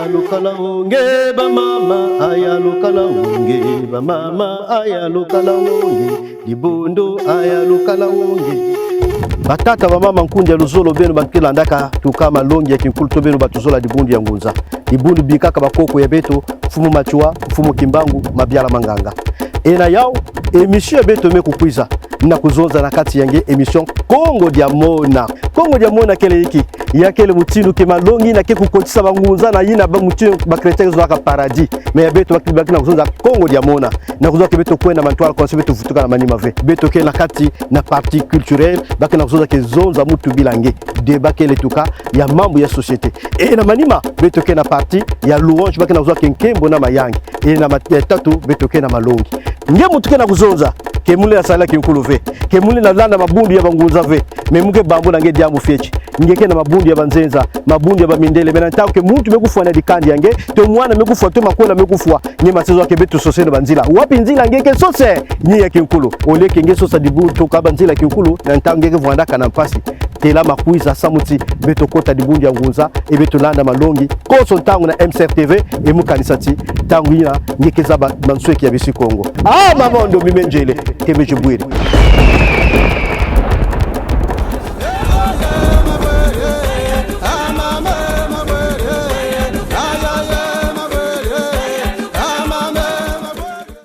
aya lokala wonge ba mama aya lokala wonge ba mama aya lokala wonge libondo aya lokala wonge batata ba mama nkundi ya luzolo beno bankela ndaka tukama longi ya kinkulu to beno batuzola dibundi ya ngunza dibundi bikaka bakoko ya beto fumu machua fumu kimbangu mabyala manganga ena yao emission beto mekukwiza na kuzonza na kati yange emission Kongo dia Mona kele hiki ya kele mutinu ke malongi na ke kukotisa bangunza na yina ba mutinu ba chrétien zo ka paradis mais beto bakibaki na kuzonza Kongo dia Mona na kuzonza ke beto kwenda mantwala kwa beto futuka na manima ve beto ke na kati na partie culturelle baki na kuzonza ke zonza mutu bilange débat kele tuka ya mambo ya société et na manima beto ke na partie ya louange baki na kuzonza ke nkembo na mayangi et na tatu beto ke na malongi nge mutu ke na kuzonza ke mule na sala kinkulu ve ke mule na landa mabundu ya bangunza ve memuke bambo na nge diamu fechi ngeke na mabundu ya banzenza mabundu ya bamindele mena ntako ke muntu mekufwa na dikandi yange to mwana mekufwa to makola mekufwa nye masezo yake betu sosene banzila wapi nzila ngeke sose nyi ya kinkulu oleke nge sosa dibu to ka banzila kinkulu na ntako ngeke vwanda kana mpasi tela makuiza samuti beto kota dibundu ya ngunza e beto landa malongi koso ntangu na MCRTV e mukanisati tangu ina ngeke zaba mansweki ya bisi Kongo mamondo mimenjele kebe jibwiri